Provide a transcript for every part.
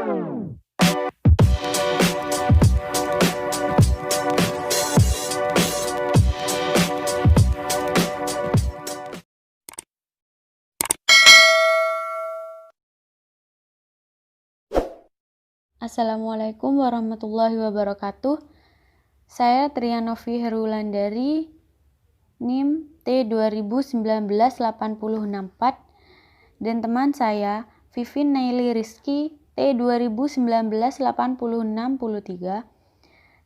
Assalamualaikum warahmatullahi wabarakatuh. Saya Trianovi Herulandari, NIM T2019-8064, dan teman saya Vivin Naili Rizky T2019-8063,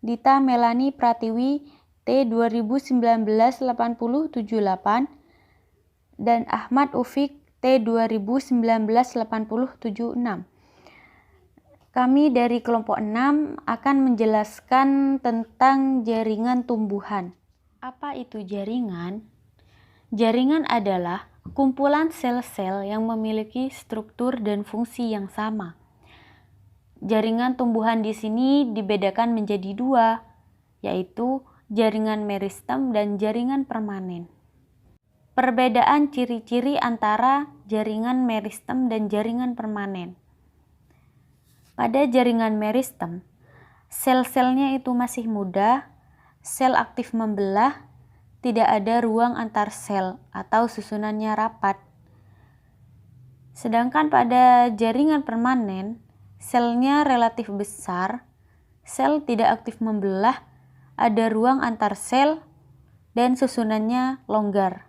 Dita Melani Pratiwi T2019-8078, dan Ahmad Ufik T2019-8076. Kami dari kelompok 6 akan menjelaskan tentang jaringan tumbuhan. Apa itu jaringan? Jaringan adalah kumpulan sel-sel yang memiliki struktur dan fungsi yang sama. Jaringan tumbuhan di sini dibedakan menjadi dua, yaitu jaringan meristem dan jaringan permanen. Perbedaan ciri-ciri antara jaringan meristem dan jaringan permanen. Pada jaringan meristem, sel-selnya itu masih muda, sel aktif membelah, tidak ada ruang antar sel atau susunannya rapat. Sedangkan pada jaringan permanen, selnya relatif besar, sel tidak aktif membelah, ada ruang antar sel, dan susunannya longgar.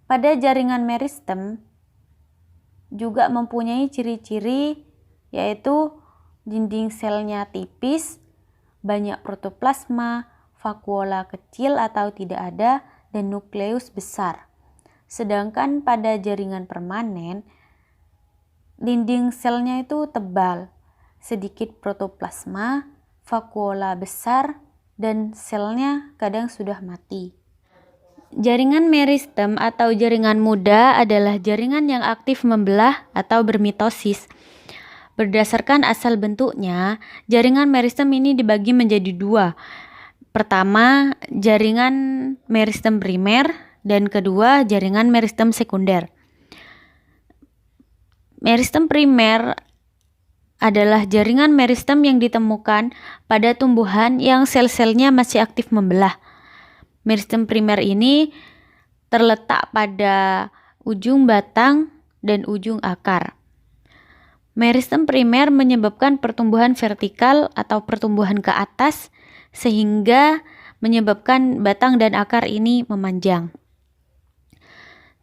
Pada jaringan meristem juga mempunyai ciri-ciri yaitu dinding selnya tipis, banyak protoplasma, vakuola kecil atau tidak ada, dan nukleus besar. Sedangkan pada jaringan permanen, dinding selnya itu tebal, sedikit protoplasma, vakuola besar, dan selnya kadang sudah mati. Jaringan meristem atau jaringan muda adalah jaringan yang aktif membelah atau bermitosis. Berdasarkan asal bentuknya, jaringan meristem ini dibagi menjadi dua. Pertama, jaringan meristem primer, dan kedua, jaringan meristem sekunder. Meristem primer adalah jaringan meristem yang ditemukan pada tumbuhan yang sel-selnya masih aktif membelah. Meristem primer ini terletak pada ujung batang dan ujung akar. Meristem primer menyebabkan pertumbuhan vertikal atau pertumbuhan ke atas sehingga menyebabkan batang dan akar ini memanjang.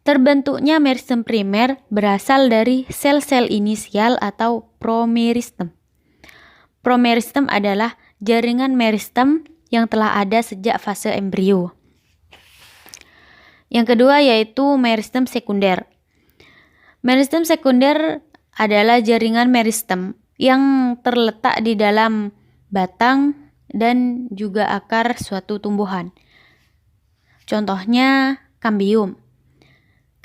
Terbentuknya meristem primer berasal dari sel-sel inisial atau promeristem. Promeristem adalah jaringan meristem yang telah ada sejak fase embrio. Yang kedua yaitu meristem sekunder. Meristem sekunder adalah jaringan meristem yang terletak di dalam batang dan juga akar suatu tumbuhan. Contohnya kambium.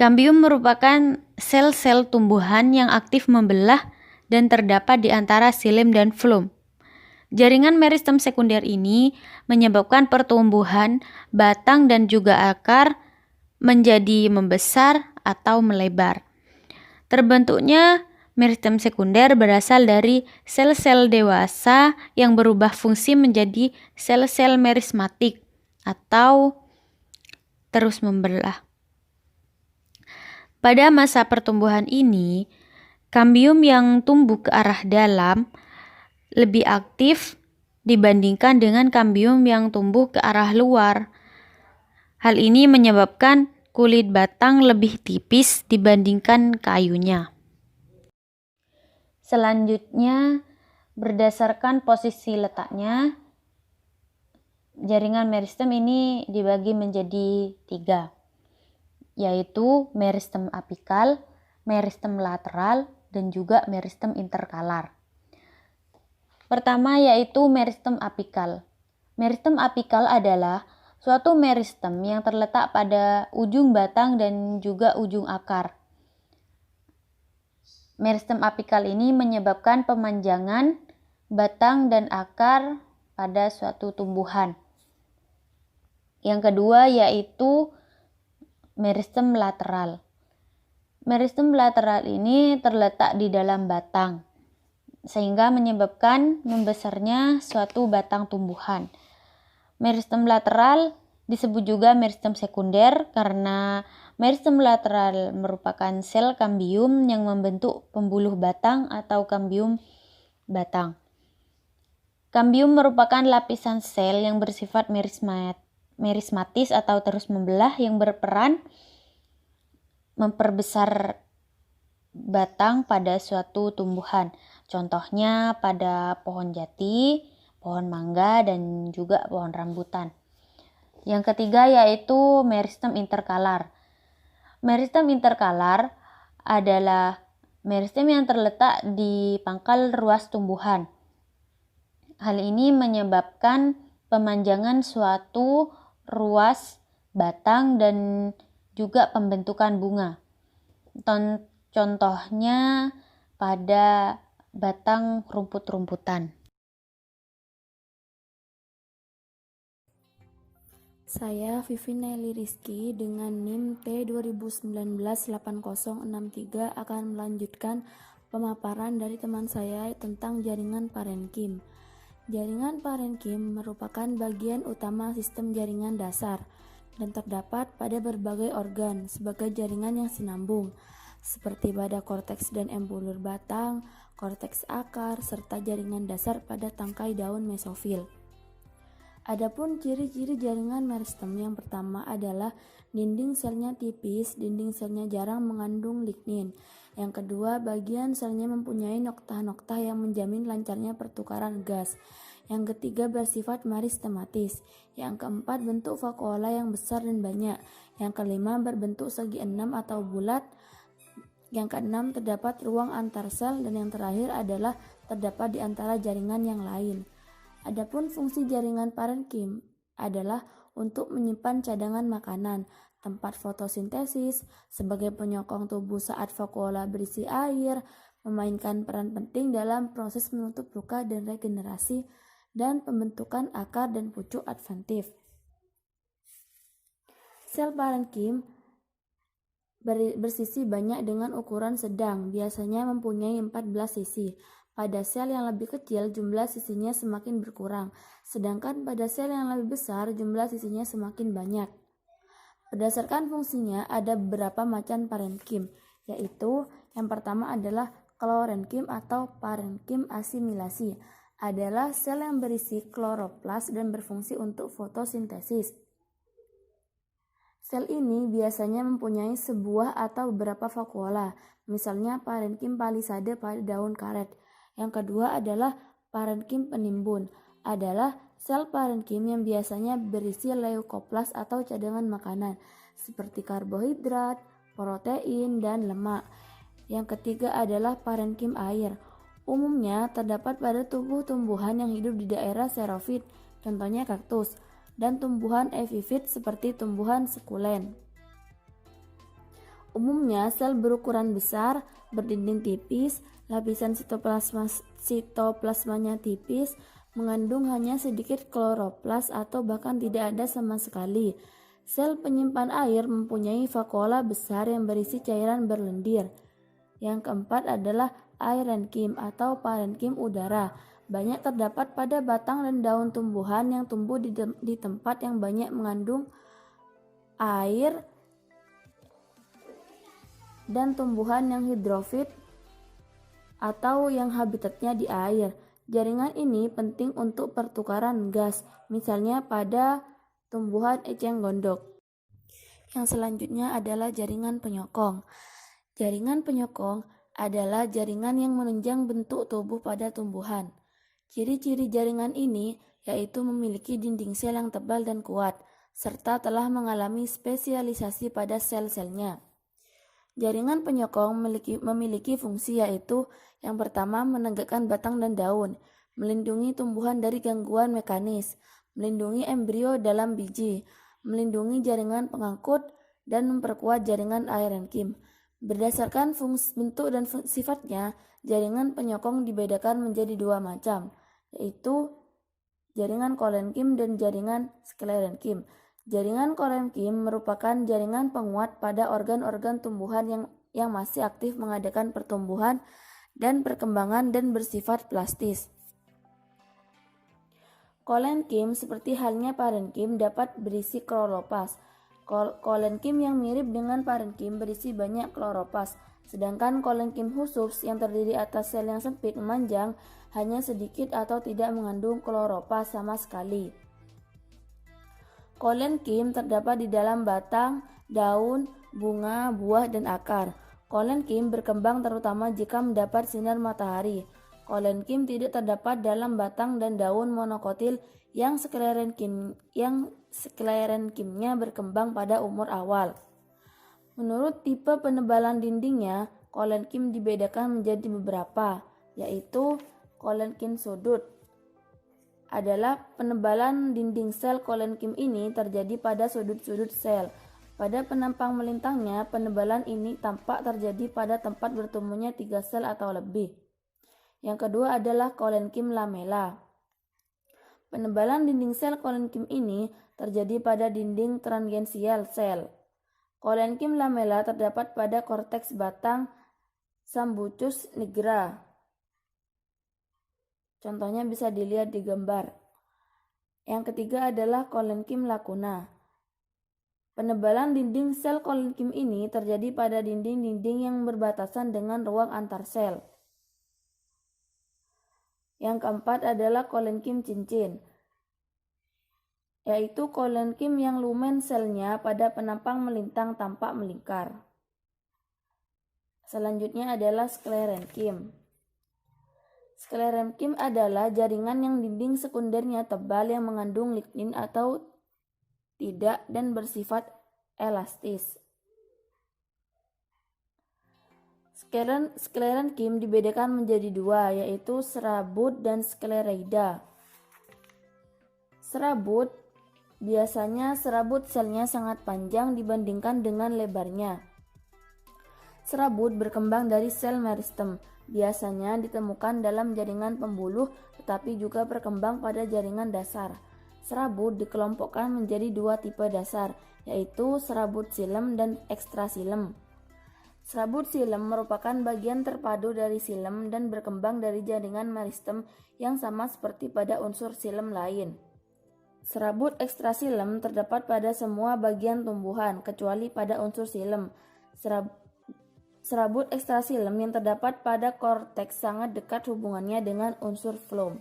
Kambium merupakan sel-sel tumbuhan yang aktif membelah dan terdapat di antara xilem dan floem. Jaringan meristem sekunder ini menyebabkan pertumbuhan batang dan juga akar menjadi membesar atau melebar. Terbentuknya meristem sekunder berasal dari sel-sel dewasa yang berubah fungsi menjadi sel-sel merismatik atau terus membelah. Pada masa pertumbuhan ini, kambium yang tumbuh ke arah dalam lebih aktif dibandingkan dengan kambium yang tumbuh ke arah luar. Hal ini menyebabkan kulit batang lebih tipis dibandingkan kayunya. Selanjutnya, berdasarkan posisi letaknya, jaringan meristem ini dibagi menjadi 3, yaitu meristem apikal, meristem lateral, dan juga meristem interkalar. Pertama yaitu meristem apikal. Meristem apikal adalah suatu meristem yang terletak pada ujung batang dan juga ujung akar. Meristem apikal ini menyebabkan pemanjangan batang dan akar pada suatu tumbuhan. Yang kedua yaitu meristem lateral. Meristem lateral ini terletak di dalam batang, sehingga menyebabkan membesarnya suatu batang tumbuhan. Meristem lateral disebut juga meristem sekunder karena meristem lateral merupakan sel kambium yang membentuk pembuluh batang atau kambium batang. Kambium merupakan lapisan sel yang bersifat merismatis atau terus membelah yang berperan memperbesar batang pada suatu tumbuhan. Contohnya pada pohon jati, pohon mangga, dan juga pohon rambutan. Yang ketiga yaitu meristem interkalar. Meristem interkalar adalah meristem yang terletak di pangkal ruas tumbuhan. Hal ini menyebabkan pemanjangan suatu ruas batang dan juga pembentukan bunga. Contohnya pada batang rumput-rumputan. Saya Vivi Nelly Rizky dengan NIM T2019-8063 akan melanjutkan pemaparan dari teman saya tentang jaringan parenkim. Jaringan parenkim merupakan bagian utama sistem jaringan dasar dan terdapat pada berbagai organ sebagai jaringan yang sinambung, seperti pada korteks dan embulur batang, korteks akar, serta jaringan dasar pada tangkai daun mesofil. Adapun ciri-ciri jaringan meristem yang pertama adalah dinding selnya tipis, dinding selnya jarang mengandung lignin. Yang kedua, bagian selnya mempunyai noktah-noktah yang menjamin lancarnya pertukaran gas. Yang ketiga, bersifat meristematis. Yang keempat, bentuk vakuola yang besar dan banyak. Yang kelima, berbentuk segi enam atau bulat. Yang keenam, terdapat ruang antar sel, dan yang terakhir adalah terdapat di antara jaringan yang lain. Adapun fungsi jaringan parenkim adalah untuk menyimpan cadangan makanan, tempat fotosintesis, sebagai penyokong tubuh saat vakuola berisi air, memainkan peran penting dalam proses menutup luka dan regenerasi, dan pembentukan akar dan pucuk adventif. Sel parenkim bersisi banyak dengan ukuran sedang, biasanya mempunyai 14 sisi. Pada sel yang lebih kecil, jumlah sisinya semakin berkurang, sedangkan pada sel yang lebih besar, jumlah sisinya semakin banyak. Berdasarkan fungsinya, ada beberapa macam parenkim, yaitu yang pertama adalah klorenkim atau parenkim asimilasi. Adalah sel yang berisi kloroplas dan berfungsi untuk fotosintesis. Sel ini biasanya mempunyai sebuah atau beberapa vakuola, misalnya parenkim palisade pada daun karet. Yang kedua adalah parenkim penimbun, adalah sel parenkim yang biasanya berisi leukoplas atau cadangan makanan seperti karbohidrat, protein, dan lemak. Yang ketiga adalah parenkim air. Umumnya terdapat pada tubuh tumbuhan yang hidup di daerah xerofit, contohnya kaktus, dan tumbuhan epifit seperti tumbuhan sekulen. Umumnya sel berukuran besar, berdinding tipis, lapisan sitoplasmanya tipis, mengandung hanya sedikit kloroplas atau bahkan tidak ada sama sekali. Sel penyimpan air mempunyai vakuola besar yang berisi cairan berlendir. Yang keempat adalah aerenkim atau parenkim udara. Banyak terdapat pada batang dan daun tumbuhan yang tumbuh di tempat yang banyak mengandung air dan tumbuhan yang hidrofit atau yang habitatnya di air. Jaringan ini penting untuk pertukaran gas, misalnya pada tumbuhan eceng gondok. Yang selanjutnya adalah jaringan penyokong. Jaringan penyokong adalah jaringan yang menunjang bentuk tubuh pada tumbuhan. Ciri-ciri jaringan ini yaitu memiliki dinding sel yang tebal dan kuat, serta telah mengalami spesialisasi pada sel-selnya. Jaringan penyokong memiliki fungsi yaitu yang pertama menegakkan batang dan daun, melindungi tumbuhan dari gangguan mekanis, melindungi embrio dalam biji, melindungi jaringan pengangkut, dan memperkuat jaringan aerenkim. Berdasarkan fungsi, bentuk, dan sifatnya, jaringan penyokong dibedakan menjadi dua macam, yaitu jaringan kolenkim dan jaringan sklerenkim. Jaringan kolenkim merupakan jaringan penguat pada organ-organ tumbuhan yang masih aktif mengadakan pertumbuhan dan perkembangan dan bersifat plastis. Kolenkim seperti halnya parenkim dapat berisi kloroplast. Kolenkim yang mirip dengan parenkim berisi banyak kloroplast, sedangkan kolenkim khusus yang terdiri atas sel yang sempit memanjang hanya sedikit atau tidak mengandung kloroplast sama sekali. Kolenkim terdapat di dalam batang, daun, bunga, buah, dan akar. Kolenkim berkembang terutama jika mendapat sinar matahari. Kolenkim tidak terdapat dalam batang dan daun monokotil yang sklerenkimnya berkembang pada umur awal. Menurut tipe penebalan dindingnya, kolenkim dibedakan menjadi beberapa, yaitu kolenkim sudut. Adalah penebalan dinding sel kolenkim ini terjadi pada sudut-sudut sel. Pada penampang melintangnya, penebalan ini tampak terjadi pada tempat bertemunya 3 sel atau lebih. Yang kedua adalah kolenkim lamela. Penebalan dinding sel kolenkim ini terjadi pada dinding tangensial sel. Kolenkim lamela terdapat pada korteks batang Sambucus nigra. Contohnya bisa dilihat di gambar. Yang ketiga adalah kolenkim lacuna. Penebalan dinding sel kolenkim ini terjadi pada dinding-dinding yang berbatasan dengan ruang antar sel. Yang keempat adalah kolenkim cincin, yaitu kolenkim yang lumen selnya pada penampang melintang tampak melingkar. Selanjutnya adalah sklerenkim. Sklerenkim adalah jaringan yang dinding sekundernya tebal yang mengandung lignin atau tidak dan bersifat elastis. Sklerenkim dibedakan menjadi dua, yaitu serabut dan sklereida. Biasanya serabut selnya sangat panjang dibandingkan dengan lebarnya. Serabut berkembang dari sel meristem, biasanya ditemukan dalam jaringan pembuluh tetapi juga berkembang pada jaringan dasar. Serabut dikelompokkan menjadi 2 tipe dasar, yaitu serabut silem dan ekstrasilem. Serabut silem merupakan bagian terpadu dari silem dan berkembang dari jaringan meristem yang sama seperti pada unsur silem lain. Serabut ekstrasilem terdapat pada semua bagian tumbuhan kecuali pada unsur silem. Serabut ekstrasilem yang terdapat pada korteks sangat dekat hubungannya dengan unsur phloem.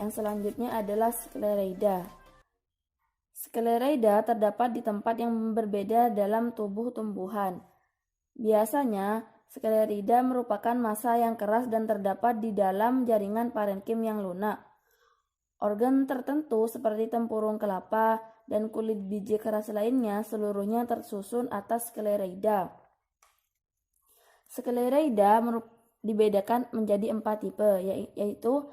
Yang selanjutnya adalah sklereida. Sklereida terdapat di tempat yang berbeda dalam tubuh tumbuhan. Biasanya, sklereida merupakan massa yang keras dan terdapat di dalam jaringan parenkim yang lunak. Organ tertentu seperti tempurung kelapa dan kulit biji keras lainnya seluruhnya tersusun atas sklereida. Sklereida dibedakan menjadi 4 tipe, yaitu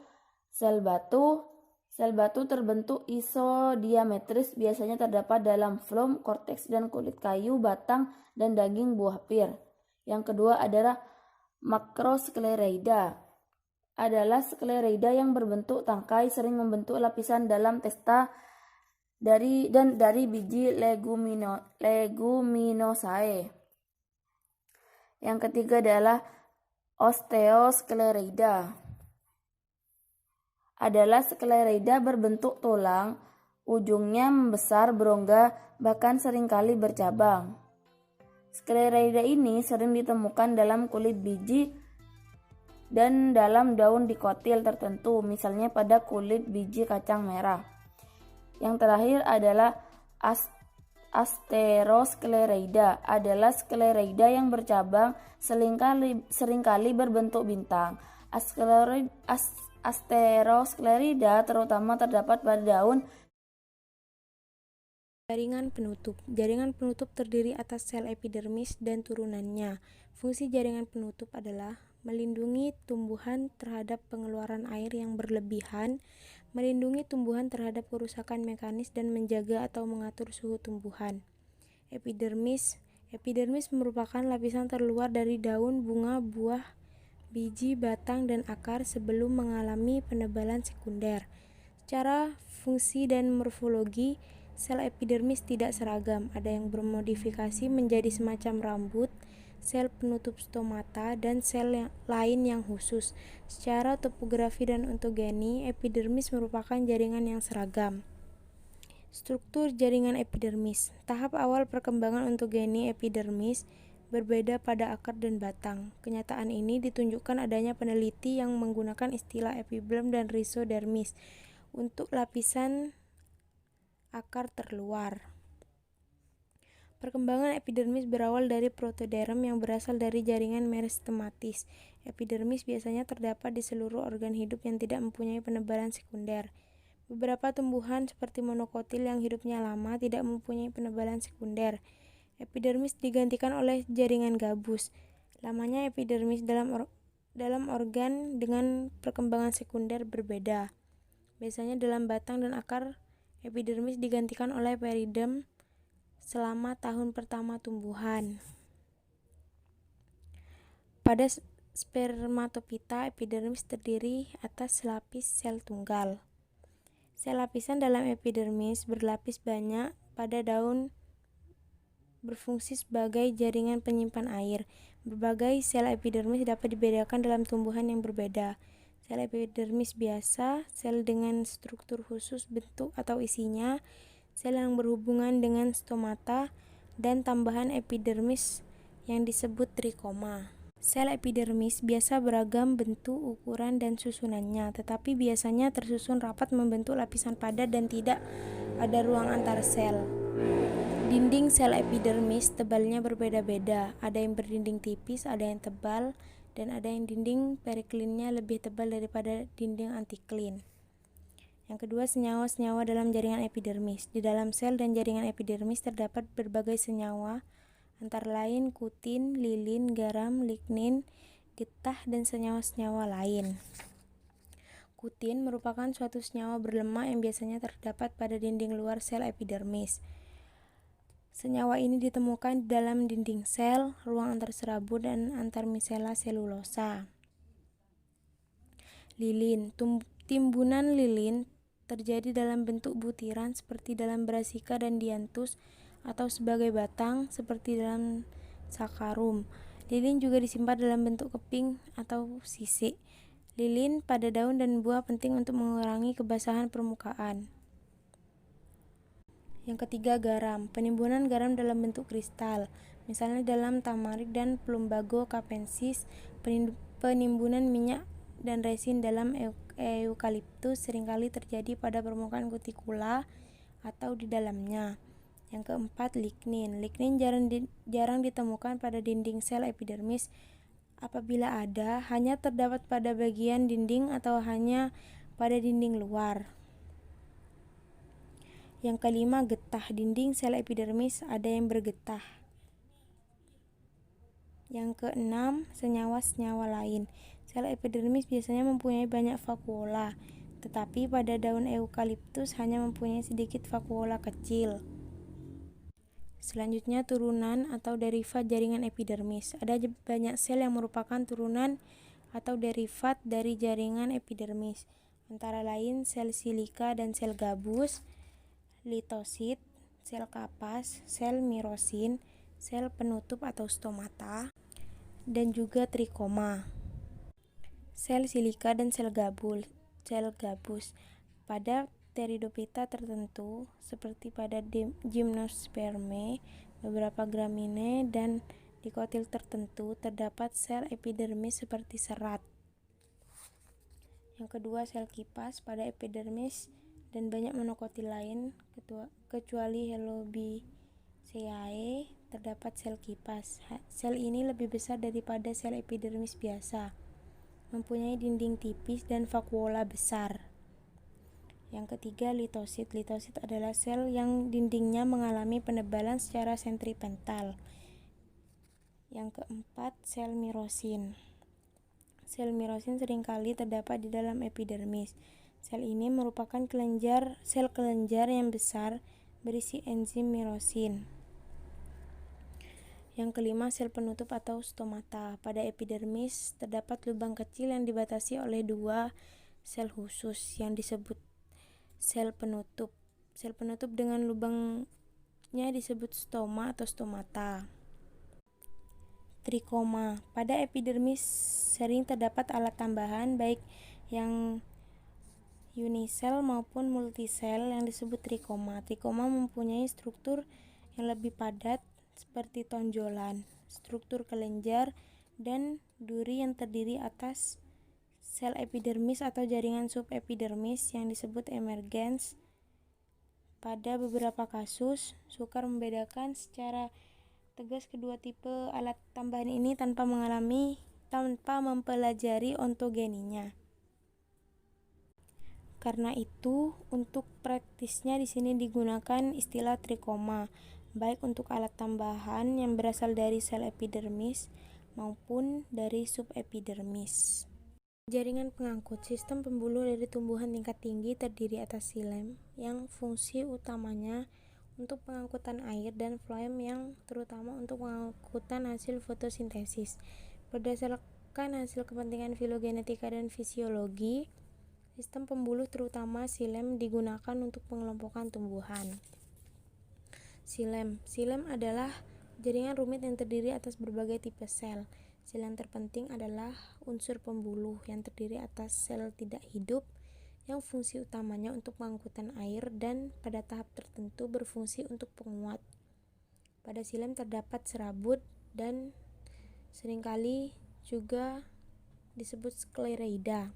sel batu. Sel batu terbentuk isodiametris, biasanya terdapat dalam phloem, korteks, dan kulit kayu, batang, dan daging buah pir. Yang kedua adalah makrosklereida. Adalah sklereida yang berbentuk tangkai, sering membentuk lapisan dalam testa dari biji leguminosae. Yang ketiga adalah osteosklereida. Adalah sklereida berbentuk tulang, ujungnya membesar, berongga, bahkan seringkali bercabang. Sklereida ini sering ditemukan dalam kulit biji dan dalam daun dikotil tertentu, misalnya pada kulit biji kacang merah. Yang terakhir adalah asterosklereida. Adalah sklereida yang bercabang, seringkali berbentuk bintang. Asterosklerida terutama terdapat pada daun. Jaringan penutup. Jaringan penutup terdiri atas sel epidermis dan turunannya. Fungsi jaringan penutup adalah melindungi tumbuhan terhadap pengeluaran air yang berlebihan, melindungi tumbuhan terhadap kerusakan mekanis, dan menjaga atau mengatur suhu tumbuhan. Epidermis. Epidermis merupakan lapisan terluar dari daun, bunga, buah, biji, batang, dan akar sebelum mengalami penebalan sekunder. Secara fungsi dan morfologi, sel epidermis tidak seragam. Ada yang bermodifikasi menjadi semacam rambut, sel penutup stomata, dan sel lain yang khusus. Secara topografi dan ontogeni, epidermis merupakan jaringan yang seragam. Struktur jaringan epidermis. Tahap awal perkembangan ontogeni epidermis berbeda pada akar dan batang. Kenyataan ini ditunjukkan adanya peneliti yang menggunakan istilah epiblem dan rhizodermis untuk lapisan akar terluar. Perkembangan epidermis berawal dari protoderm yang berasal dari jaringan meristematis. Epidermis biasanya terdapat di seluruh organ hidup yang tidak mempunyai penebalan sekunder. Beberapa tumbuhan seperti monokotil yang hidupnya lama tidak mempunyai penebalan sekunder. Epidermis digantikan oleh jaringan gabus. Lamanya epidermis dalam organ dengan perkembangan sekunder berbeda. Biasanya dalam batang dan akar, epidermis digantikan oleh periderm selama tahun pertama tumbuhan. Pada spermatopita, epidermis terdiri atas lapis sel tunggal. Sel lapisan dalam epidermis berlapis banyak pada daun berfungsi sebagai jaringan penyimpan air. Berbagai sel epidermis dapat dibedakan dalam tumbuhan yang berbeda. Sel epidermis biasa, sel dengan struktur khusus bentuk atau isinya, sel yang berhubungan dengan stomata, dan tambahan epidermis yang disebut trikoma. Sel epidermis biasa beragam bentuk, ukuran, dan susunannya, tetapi biasanya tersusun rapat membentuk lapisan padat dan tidak ada ruang antar sel. Dinding sel epidermis tebalnya berbeda-beda, ada yang berdinding tipis, ada yang tebal, dan ada yang dinding periklinnya lebih tebal daripada dinding antiklin. Yang kedua, senyawa-senyawa dalam jaringan epidermis. Di dalam sel dan jaringan epidermis terdapat berbagai senyawa, antara lain kutin, lilin, garam, lignin, getah, dan senyawa-senyawa lain. Kutin merupakan suatu senyawa berlemak yang biasanya terdapat pada dinding luar sel epidermis. Senyawa ini ditemukan di dalam dinding sel, ruang antar serabut, dan antar misela selulosa. Lilin. Timbunan lilin terjadi dalam bentuk butiran seperti dalam brasika dan dianthus atau sebagai batang seperti dalam sakarum. Lilin juga disimpan dalam bentuk keping atau sisik. Lilin pada daun dan buah penting untuk mengurangi kebasahan permukaan. Yang ketiga, garam. Penimbunan garam dalam bentuk kristal, misalnya dalam tamarik dan Plumbago capensis. Penimbunan minyak dan resin dalam eukaliptus seringkali terjadi pada permukaan kutikula atau di dalamnya. Yang keempat, lignin. Lignin jarang ditemukan pada dinding sel epidermis. Apabila ada, hanya terdapat pada bagian dinding atau hanya pada dinding luar. Yang kelima, getah. Dinding sel epidermis ada yang bergetah. Yang keenam, senyawa-senyawa lain. Sel epidermis biasanya mempunyai banyak vakuola, tetapi pada daun eukaliptus hanya mempunyai sedikit vakuola kecil. Selanjutnya, turunan atau derivat jaringan epidermis. Ada banyak sel yang merupakan turunan atau derivat dari jaringan epidermis, antara lain sel silika dan sel gabus, litosit, sel kapas, sel mirosin, sel penutup atau stomata, dan juga trikoma. Sel silika dan sel gabus. Pada Pteridophyta tertentu, seperti pada Gymnospermae, beberapa Gramineae, dan dikotil tertentu, terdapat sel epidermis seperti serat. Yang kedua, sel kipas. Pada epidermis dan banyak monokotil lain, kecuali Helobiceae, terdapat sel kipas. Sel ini lebih besar daripada sel epidermis biasa, mempunyai dinding tipis dan vakuola besar. Yang ketiga, litosit. Litosit adalah sel yang dindingnya mengalami penebalan secara sentripetal. Yang keempat, sel mirosin. Sel mirosin seringkali terdapat di dalam epidermis. Sel ini merupakan sel kelenjar yang besar berisi enzim mirosin. Yang kelima, sel penutup atau stomata. Pada epidermis terdapat lubang kecil yang dibatasi oleh dua sel khusus yang disebut sel penutup. Sel penutup dengan lubangnya disebut stoma atau stomata. Trikoma. Pada epidermis sering terdapat alat tambahan baik yang unisel maupun multisel yang disebut trikoma. Trikoma mempunyai struktur yang lebih padat seperti tonjolan, struktur kelenjar, dan duri yang terdiri atas sel epidermis atau jaringan subepidermis yang disebut emergens. Pada beberapa kasus, sukar membedakan secara tegas kedua tipe alat tambahan ini tanpa mempelajari ontogeninya. Karena itu, untuk praktisnya di sini digunakan istilah trikoma, baik untuk alat tambahan yang berasal dari sel epidermis maupun dari subepidermis. Jaringan pengangkut. Sistem pembuluh dari tumbuhan tingkat tinggi terdiri atas xilem yang fungsi utamanya untuk pengangkutan air dan floem yang terutama untuk pengangkutan hasil fotosintesis. Berdasarkan hasil kepentingan filogenetika dan fisiologi, sistem pembuluh terutama xilem digunakan untuk pengelompokan tumbuhan. Xilem adalah jaringan rumit yang terdiri atas berbagai tipe sel. Sel yang terpenting adalah unsur pembuluh yang terdiri atas sel tidak hidup yang fungsi utamanya untuk pengangkutan air dan pada tahap tertentu berfungsi untuk penguat. Pada xilem terdapat serabut dan seringkali juga disebut sklereida.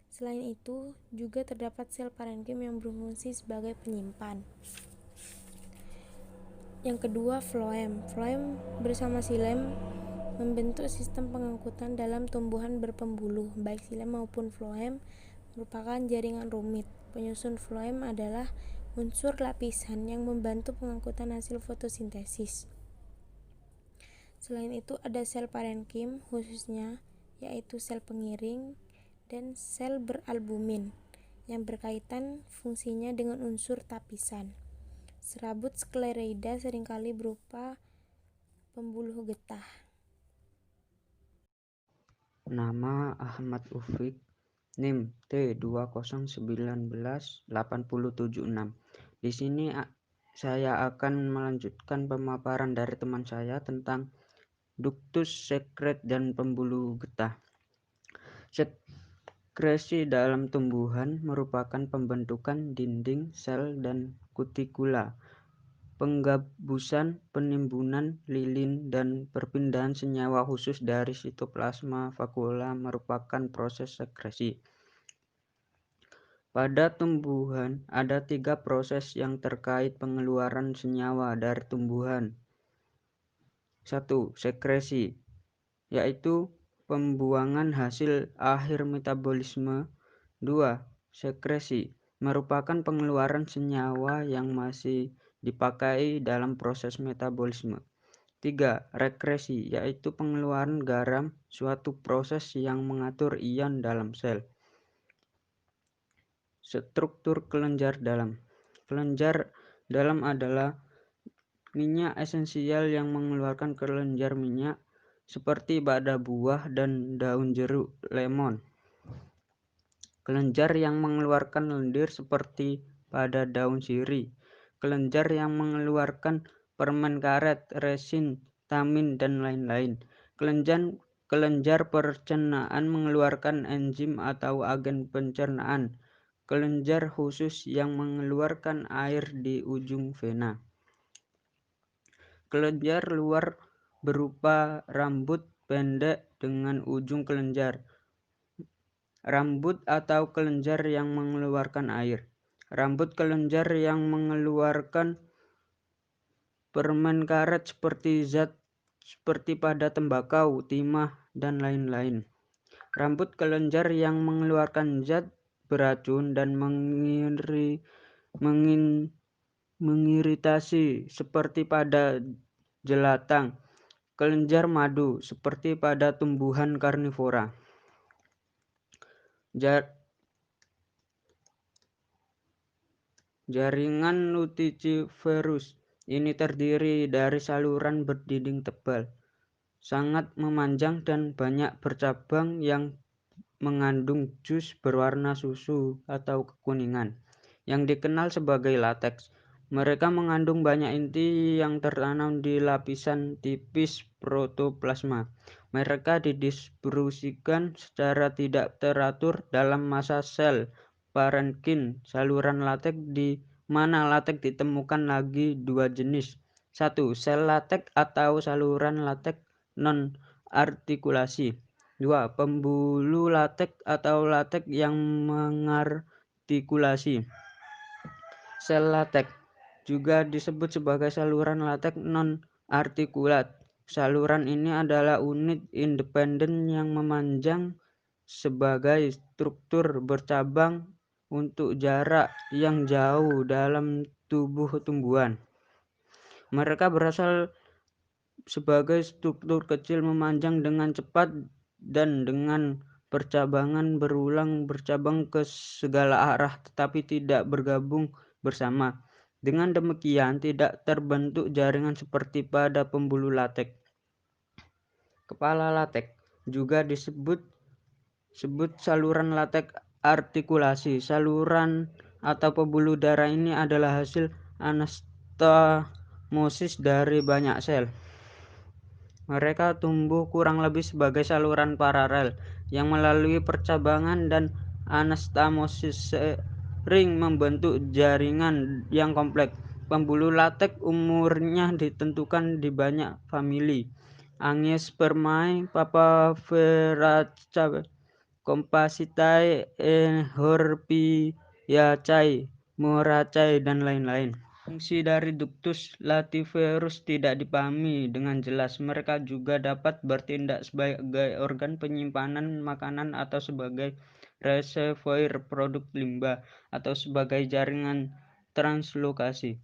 Selain itu, juga terdapat sel parenkim yang berfungsi sebagai penyimpan. Yang kedua, floem. Floem bersama xilem membentuk sistem pengangkutan dalam tumbuhan berpembuluh, baik xilem maupun floem merupakan jaringan rumit. Penyusun floem adalah unsur lapisan yang membantu pengangkutan hasil fotosintesis. Selain itu ada sel parenkim khususnya, yaitu sel pengiring dan sel beralbumin yang berkaitan fungsinya dengan unsur tapisan. Serabut sklereida seringkali berupa pembuluh getah. Nama Ahmad Ufik, NIM T2019876. Di sini saya akan melanjutkan pemaparan dari teman saya tentang ductus sekret dan pembuluh getah. Sekresi dalam tumbuhan merupakan pembentukan dinding sel dan kutikula, penggabusan, penimbunan lilin, dan perpindahan senyawa khusus dari sitoplasma vakula merupakan proses sekresi. Pada tumbuhan, ada 3 proses yang terkait pengeluaran senyawa dari tumbuhan. 1. Sekresi, yaitu pembuangan hasil akhir metabolisme. 2. Sekresi, merupakan pengeluaran senyawa yang masih dipakai dalam proses metabolisme. 3. Rekresi, yaitu pengeluaran garam, suatu proses yang mengatur ion dalam sel. Struktur kelenjar dalam. Kelenjar dalam adalah minyak esensial yang mengeluarkan kelenjar minyak seperti pada buah dan daun jeruk lemon. Kelenjar yang mengeluarkan lendir seperti pada daun sirih. Kelenjar yang mengeluarkan permen karet, resin, tamin, dan lain-lain. Kelenjar pencernaan mengeluarkan enzim atau agen pencernaan. Kelenjar khusus yang mengeluarkan air di ujung vena. Kelenjar luar berupa rambut pendek dengan ujung kelenjar. Rambut atau kelenjar yang mengeluarkan air. Rambut kelenjar yang mengeluarkan permen karet seperti zat seperti pada tembakau, timah, dan lain-lain. Rambut kelenjar yang mengeluarkan zat beracun dan mengiritasi seperti pada jelatang. Kelenjar madu seperti pada tumbuhan karnivora. Jaringan luticiferus ini terdiri dari saluran berdinding tebal, sangat memanjang dan banyak bercabang yang mengandung jus berwarna susu atau kekuningan. yang dikenal sebagai lateks. Mereka mengandung banyak inti yang tertanam di lapisan tipis protoplasma. Mereka didistribusikan secara tidak teratur dalam massa sel parenkim. Saluran lateks di mana lateks ditemukan lagi dua jenis. 1. Sel lateks atau saluran lateks non-artikulasi. 2. Pembuluh lateks atau lateks yang mengartikulasi. Sel lateks juga disebut sebagai saluran lateks non-artikulat. Saluran ini adalah unit independen yang memanjang sebagai struktur bercabang untuk jarak yang jauh dalam tubuh tumbuhan. Mereka berasal sebagai struktur kecil memanjang dengan cepat dan dengan percabangan berulang bercabang ke segala arah tetapi tidak bergabung bersama. Dengan demikian tidak terbentuk jaringan seperti pada pembuluh lateks. Kepala lateks juga disebut saluran lateks artikulasi. Saluran atau pembuluh darah ini adalah hasil anastomosis dari banyak sel. Mereka tumbuh kurang lebih sebagai saluran paralel yang melalui percabangan dan anastomosis sering membentuk jaringan yang kompleks. Pembuluh lateks umurnya ditentukan di banyak famili. Angiospermae, Papaveraceae, Compsognathus, Horpiaceae, Muraceae, dan lain-lain. Fungsi dari ductus latiferus tidak dipahami dengan jelas. Mereka juga dapat bertindak sebagai organ penyimpanan makanan atau sebagai reservoir produk limbah atau sebagai jaringan translokasi.